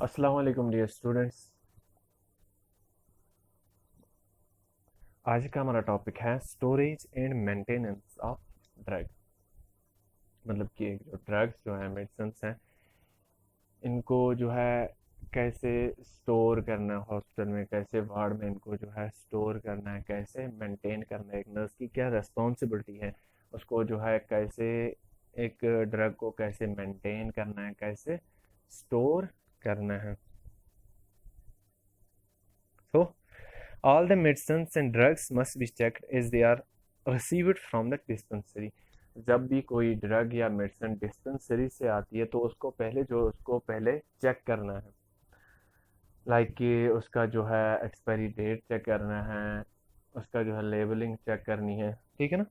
अस्सलाम वालेकुम dear students. आज का हमारा टॉपिक है storage and maintenance of drug. मतलब कि जो ड्रग्स जो है मेडिसिन हैं, इनको जो है कैसे स्टोर करना है, हॉस्पिटल में कैसे वार्ड में इनको जो है स्टोर करना है, कैसे मेंटेन करना है, एक नर्स की क्या रिस्पॉन्सिबिलिटी है, उसको जो है कैसे एक ड्रग को कैसे मेंटेन करना है, कैसे स्टोर करना है। So all the medicines and drugs must be checked as they are received from the dispensary। जब भी कोई ड्रग या मेडिसिन डिस्पेंसरी से आती है तो उसको पहले चेक करना है। कि उसका जो है एक्सपायरी डेट चेक करना है, उसका जो है लेबलिंग चेक करनी है, ठीक है ना।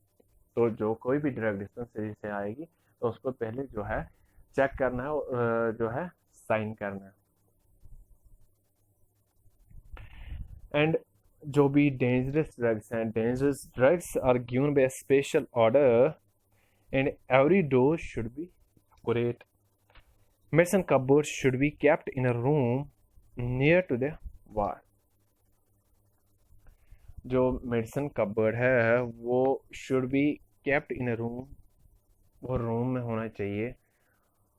तो जो कोई भी ड्रग डिस्पेंसरी से आएगी तो उसको पहले जो है चेक करना है और जो है साइन करना है। एंड जो भी dangerous drugs are given by special order and every dose should be accurate. Medicine cupboard should be kept in a room near to the wall. जो मेडिसिन कपबोर्ड है वो should be kept in a room, वो room में होना चाहिए।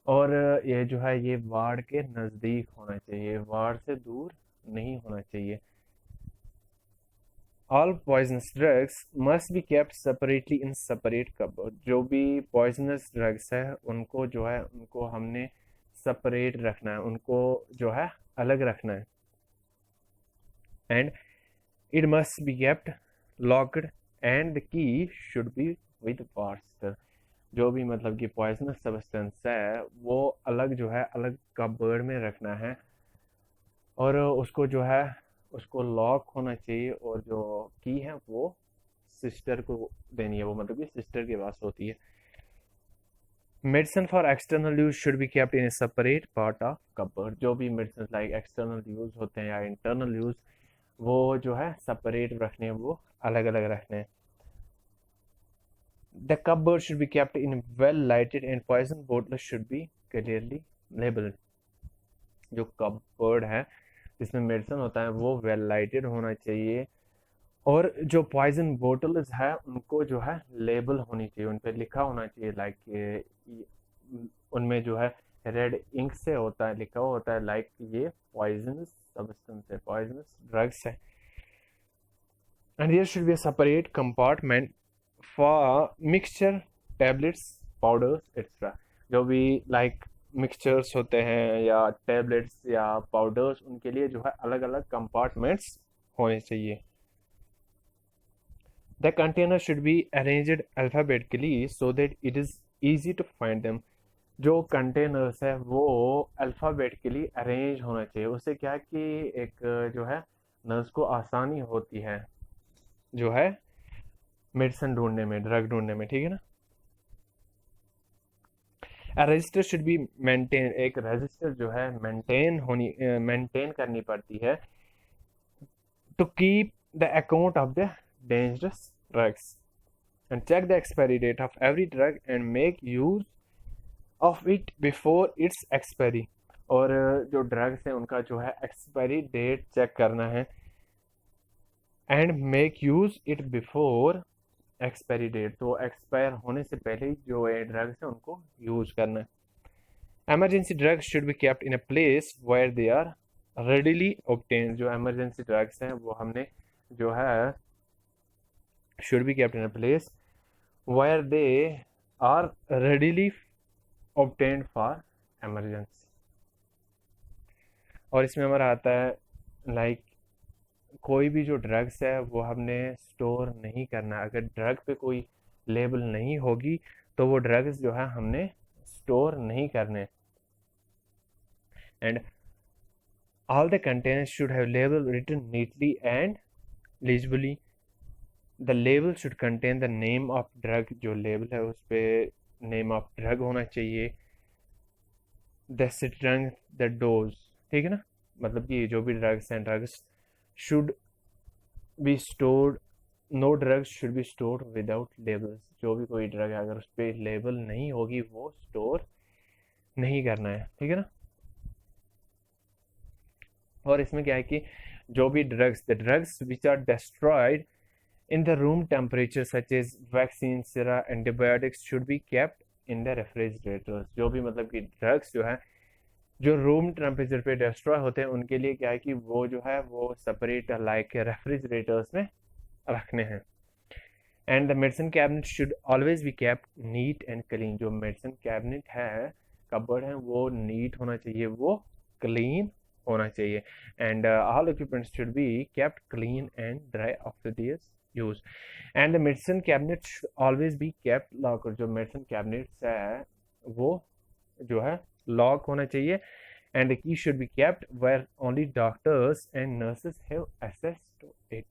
और ये जो है ये वार्ड के नज़दीक होना चाहिए, वार्ड से दूर नहीं होना चाहिए। All poisonous drugs must be kept separately in separate cupboard. जो भी पॉइजनस ड्रग्स है उनको जो है उनको हमने सेपरेट रखना है, उनको जो है अलग रखना है। And it must be kept locked and the key should be with master. जो भी मतलब कि पॉइजनस सब्सटेंस है वो अलग जो है अलग कपबोर्ड में रखना है, और उसको जो है उसको लॉक होना चाहिए, और जो की है वो सिस्टर को देनी है, वो मतलब कि सिस्टर के पास होती है। Medicine for external use should be kept in A separate part of cupboard. जो भी मेडिसिन लाइक एक्सटर्नल यूज होते हैं या इंटरनल यूज, वो जो है सेपरेट रखने हैं, वो अलग अलग रखने हैं। The cupboard should be kept in well lighted and poison बोतल शुड बी क्लियरली लेबल्ड। जो कपबोर्ड है जिसमें मेडिसिन होता है वो वेल लाइटेड होना चाहिए, और जो पॉइजन बोटल्स है उनको जो है लेबल होनी चाहिए, उन पे लिखा होना चाहिए। उनमें जो है रेड इंक से होता है, लिखा हुआ होता है ये पॉइजनस सब्सटेंस है, पॉइजनस ड्रग्स है। And there should be a separate compartment for mixture, tablets, powders etcetera. जो भी मिक्सचर्स होते हैं या टैबलेट्स या पाउडर्स, उनके लिए जो है अलग अलग कंपार्टमेंट्स होने चाहिए। The container should be arranged alphabetically so that it is easy to find them। जो कंटेनर्स है वो अल्फ़ाबेटिकली अरेंज होना चाहिए, उससे क्या कि एक जो है नर्स को आसानी होती है जो है मेडिसिन ढूंढने में, ड्रग ढूंढने में, ठीक है ना। रजिस्टर शुड बी मेंटेन, एक रजिस्टर जो है मेंटेन करनी पड़ती है to keep the account of the dangerous drugs and check the expiry date of every drug and make use of it before its expiry। और जो ड्रग्स हैं उनका जो है एक्सपायरी डेट चेक करना है, and make use it before expiry date, तो expire होने से पहले ही जो ये ड्रग्स हैं उनको यूज करना है। Emergency drugs should be kept in a place where they are readily obtain. जो एमरजेंसी ड्रग्स हैं वो हमने जो है should be kept in a place where they are readily obtained for emergency। और इसमें हमारा आता है कोई भी जो ड्रग्स है वो हमने स्टोर नहीं करना। अगर ड्रग पे कोई लेबल नहीं होगी तो वो ड्रग्स जो है हमने स्टोर नहीं करने। And all the containers should have label written neatly and legibly. The label should contain the name of drug. जो लेबल है उस पर नेम ऑफ ड्रग होना चाहिए, द स्ट्रेंथ, द डोज, ठीक है ना। मतलब कि जो भी drugs should be stored, no drugs should be stored without labels. जो भी कोई ड्रग है अगर उस पर लेबल नहीं होगी वो स्टोर नहीं करना है, ठीक है ना। और इसमें क्या है कि जो भी the drugs which are destroyed in the room temperature such as vaccines, sera, antibiotics should be kept in the refrigerators. जो भी मतलब कि ड्रग्स जो है जो रूम टेम्परेचर पे डिस्ट्रॉय होते हैं उनके लिए क्या है कि वो जो है वो सेपरेट लाइक रेफ्रिजरेटर्स में रखने हैं. And the medicine cabinet should always be kept neat and clean. जो मेडिसिन कैबिनेट है, कबर्ड है, वो नीट होना चाहिए, वो क्लीन होना चाहिए. And all equipments should be kept clean and dry after their use. And the medicine cabinet should always be kept lock. जो मेडिसिन कैबिनेट्स है वो जो है लॉक होना चाहिए. And the key should be kept where only doctors and nurses have access to it.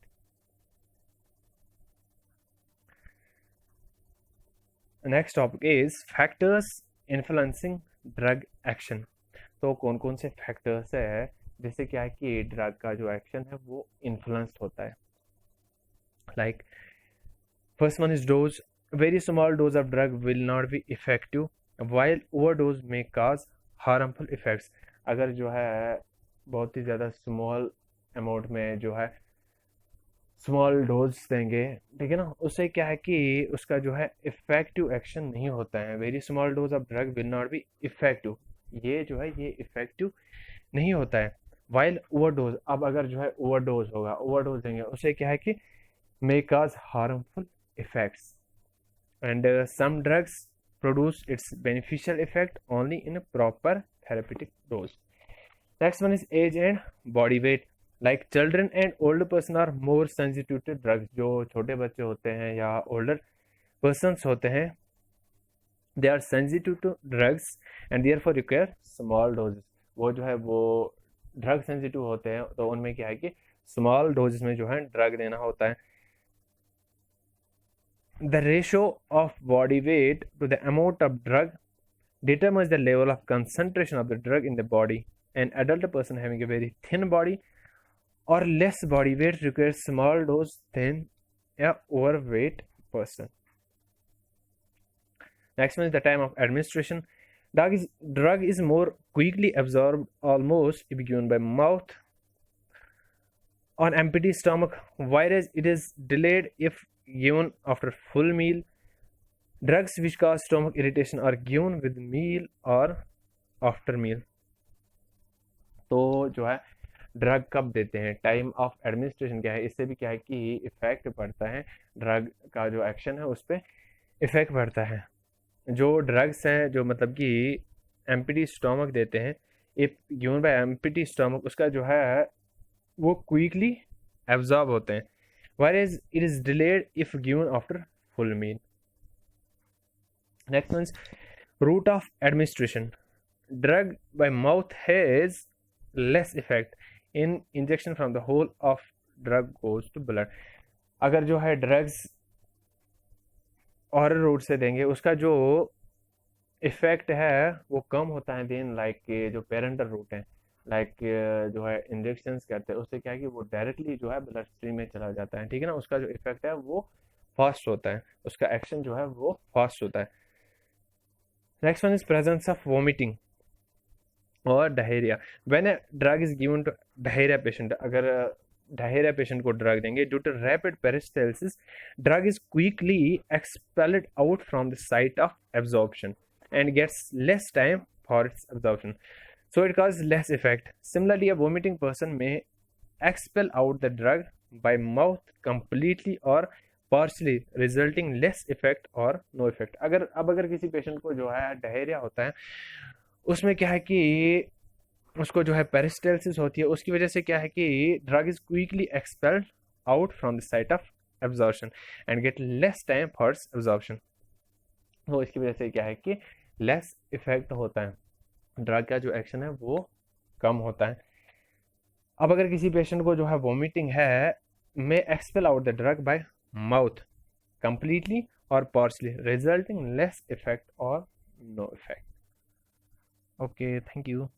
Next topic is factors influencing drug action. तो कौन कौन से फैक्टर्स है जिससे क्या है कि ड्रग का जो एक्शन है वो इन्फ्लुएंस्ड होता है. Like first one is dose. Very small dose of drug will not be effective while overdose में काज हार्मफुल इफेक्ट्स. अगर जो है बहुत ही ज़्यादा स्मॉल अमाउंट में जो है स्मॉल डोज देंगे, ठीक है ना, उससे क्या है कि उसका जो है इफेक्टिव एक्शन नहीं होता है. Very small dose of drug will not be effective, ये जो है ये इफेक्टिव नहीं होता है. वाइल ओवरडोज, अब अगर जो है ओवरडोज होगा, ओवरडोज देंगे, उससे क्या है कि may cause harmful effects. And some drugs produce its beneficial effect only in proper therapeutic dose. Next one is age and body weight. Like children and older person are more sensitive to drugs. जो छोटे बच्चे होते हैं या older persons होते हैं, they are sensitive to drugs and therefore require small doses. वो जो है वो ड्रग सेंसिटिव होते हैं, तो उनमें क्या है कि स्मॉल डोजेस में जो है ड्रग देना होता है. The ratio of body weight to the amount of drug determines the level of concentration of the drug in the body. An adult person having a very thin body or less body weight requires small dose than a overweight person. Next one is the time of administration. Drug is more quickly absorbed, almost if given by mouth on empty stomach, whereas it is delayed if given after full meal. Drugs which cause stomach irritation are given with meal or after meal. तो जो है drug कब देते हैं, time of administration क्या है, इससे भी क्या है कि इफेक्ट पड़ता है, ड्रग का जो एक्शन है उस पर इफेक्ट पड़ता है. जो ड्रग्स हैं जो मतलब कि एम्प्टी स्टोमक देते हैं, if given by empty stomach, उसका जो है वो क्विकली एब्जॉर्ब होते हैं, whereas it is delayed if given after full meal. Next one is route of administration. Drug by mouth has less effect. In injection from the whole of drug goes to blood. अगर जो है drugs ऑरल root से देंगे, उसका जो effect है वो कम होता है देन लाइक जो पेरेंटल रूट है, लाइक जो है इंजेक्शंस करते हैं, उससे क्या है कि वो डायरेक्टली जो है ब्लड स्ट्रीम में चला जाता है, ठीक है ना. उसका जो इफेक्ट है वो फास्ट होता है, उसका एक्शन जो है वो फास्ट होता है. Next one is presence of vomiting or diarrhea. When a drug is given to diarrhea patient, अगर diarrhea patient को drug देंगे, due to rapid peristalsis, drug is quickly expelled out from the site of absorption and gets less time for its absorption. So it causes less effect. Similarly, a vomiting person may expel out the drug by mouth completely or partially resulting less effect और no effect. अगर किसी patient को जो है diarrhoea होता है, उसमें क्या है कि उसको जो है पेरिस्टाल्सिस होती है, उसकी वजह से क्या है कि drug is quickly expelled out from the site of absorption and get less time for absorption. तो इसकी वजह से क्या है कि लेस इफेक्ट होता है, ड्रग का जो एक्शन है वो कम होता है. अब अगर किसी पेशेंट को जो है वॉमिटिंग है, may expel out the drug by mouth completely or partially, resulting less effect or no effect. Okay, thank you.